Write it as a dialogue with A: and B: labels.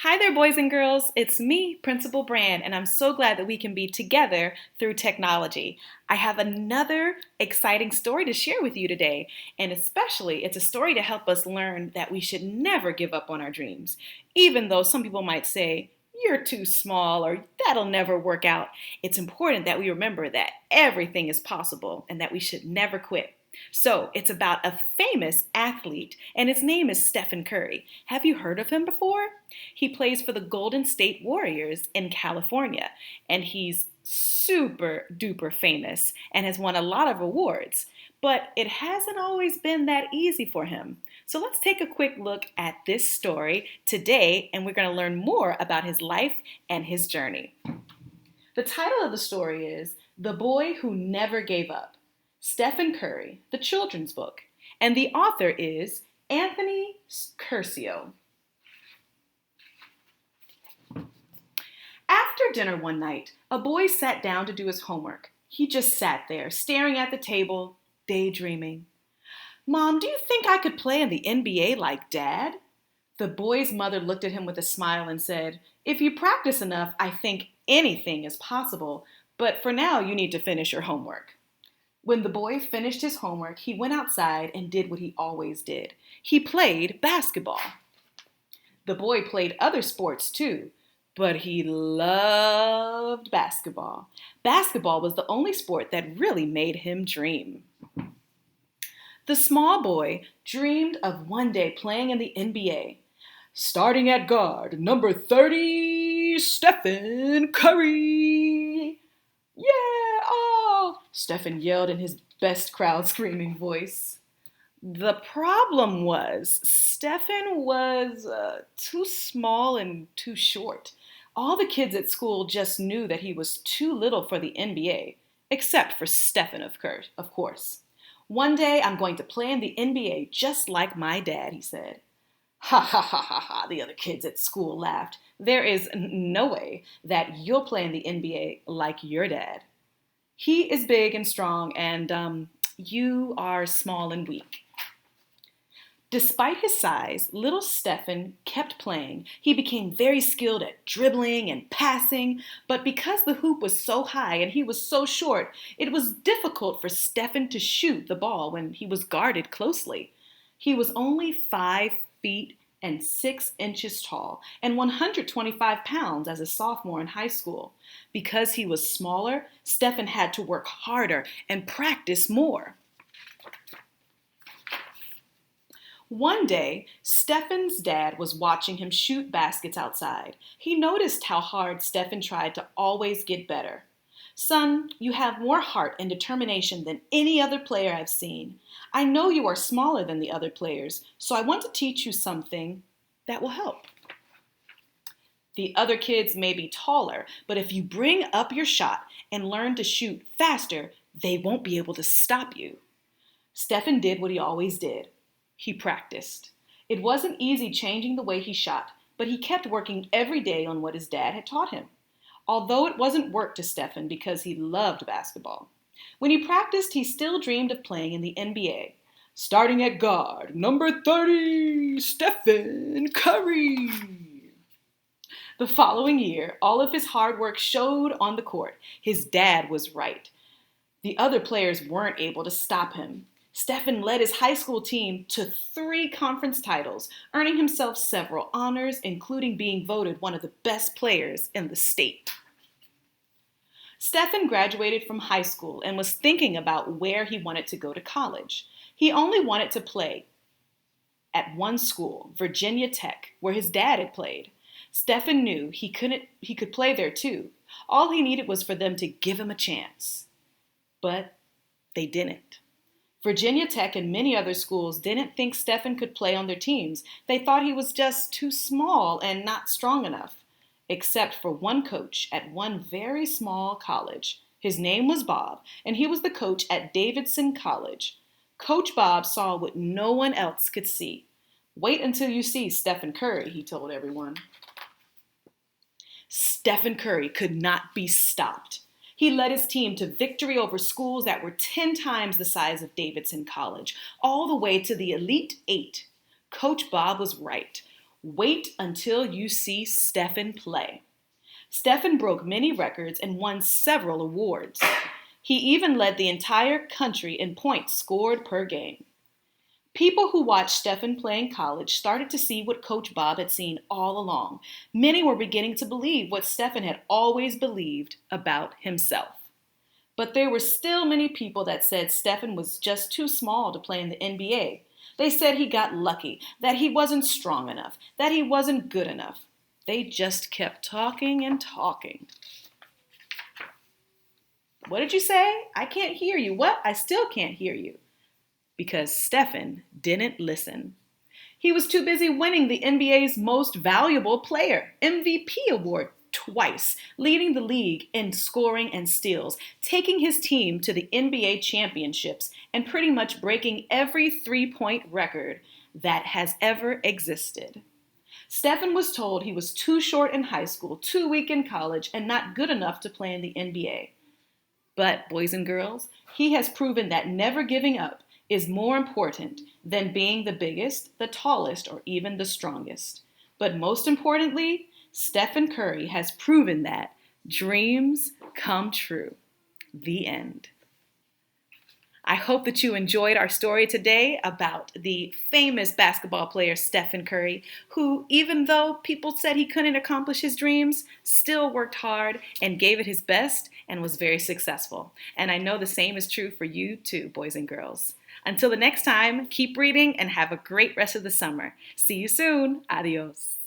A: Hi there, boys and girls. It's me, Principal Brann, and I'm so glad that we can be together through technology. I have another exciting story to share with you today, and especially it's a story to help us learn that we should never give up on our dreams. Even though some people might say, you're too small or that'll never work out, it's important that we remember that everything is possible and that we should never quit. So, it's about a famous athlete, and his name is Stephen Curry. Have you heard of him before? He plays for the Golden State Warriors in California, and he's super duper famous and has won a lot of awards. But it hasn't always been that easy for him. So let's take a quick look at this story today, and we're going to learn more about his life and his journey. The title of the story is The Boy Who Never Gave Up, Stephen Curry, the children's book, and the author is Anthony Curcio. After dinner one night, a boy sat down to do his homework. He just sat there, staring at the table, daydreaming. "Mom, do you think I could play in the NBA like Dad?" The boy's mother looked at him with a smile and said, "If you practice enough, I think anything is possible, but for now you need to finish your homework." When the boy finished his homework, he went outside and did what he always did. He played basketball. The boy played other sports too, but he loved basketball. Basketball was the only sport that really made him dream. The small boy dreamed of one day playing in the NBA. "Starting at guard, number 30, Stephen Curry." "Yeah! Oh!" Stephen yelled in his best crowd screaming voice. The problem was Stephen was too small and too short. All the kids at school just knew that he was too little for the NBA, except for Stephen, of course. "One day I'm going to play in the NBA just like my dad," he said. "Ha ha ha ha ha," the other kids at school laughed. "There is no way that you'll play in the NBA like your dad. He is big and strong, and you are small and weak." Despite his size, little Stephen kept playing. He became very skilled at dribbling and passing, but because the hoop was so high and he was so short, it was difficult for Stephen to shoot the ball when he was guarded closely. He was only 5 feet and 6 inches tall and 125 pounds as a sophomore in high school. Because he was smaller, Stephen had to work harder and practice more. One day, Stephen's dad was watching him shoot baskets outside. He noticed how hard Stephen tried to always get better. "Son, you have more heart and determination than any other player I've seen. I know you are smaller than the other players, so I want to teach you something that will help. The other kids may be taller, but if you bring up your shot and learn to shoot faster, they won't be able to stop you." Stephen did what he always did. He practiced. It wasn't easy changing the way he shot, but he kept working every day on what his dad had taught him. Although it wasn't work to Stephen because he loved basketball. When he practiced, he still dreamed of playing in the NBA. "Starting at guard, number 30, Stephen Curry." The following year, all of his hard work showed on the court. His dad was right. The other players weren't able to stop him. Stephen led his high school team to 3 conference titles, earning himself several honors, including being voted one of the best players in the state. Stephen graduated from high school and was thinking about where he wanted to go to college. He only wanted to play at one school, Virginia Tech, where his dad had played. Stephen knew he could play there too. All he needed was for them to give him a chance. But they didn't. Virginia Tech and many other schools didn't think Stephen could play on their teams. They thought he was just too small and not strong enough, except for one coach at one very small college. His name was Bob, and he was the coach at Davidson College. Coach Bob saw what no one else could see. "Wait until you see Stephen Curry," he told everyone. Stephen Curry could not be stopped. He led his team to victory over schools that were 10 times the size of Davidson College, all the way to the Elite Eight. Coach Bob was right. Wait until you see Stephen play. Stephen broke many records and won several awards. He even led the entire country in points scored per game. People who watched Stephen play in college started to see what Coach Bob had seen all along. Many were beginning to believe what Stephen had always believed about himself. But there were still many people that said Stephen was just too small to play in the NBA. They said he got lucky, that he wasn't strong enough, that he wasn't good enough. They just kept talking and talking. What did you say? I can't hear you. What? I still can't hear you. Because Stephen didn't listen. He was too busy winning the NBA's Most Valuable Player, MVP award, twice, leading the league in scoring and steals, taking his team to the NBA championships, and pretty much breaking every three-point record that has ever existed. Stephen was told he was too short in high school, too weak in college, and not good enough to play in the NBA. But, boys and girls, he has proven that never giving up is more important than being the biggest, the tallest, or even the strongest. But most importantly, Stephen Curry has proven that dreams come true. The end. I hope that you enjoyed our story today about the famous basketball player Stephen Curry, who, even though people said he couldn't accomplish his dreams, still worked hard and gave it his best and was very successful. And I know the same is true for you too, boys and girls. Until the next time, keep reading and have a great rest of the summer. See you soon. Adios.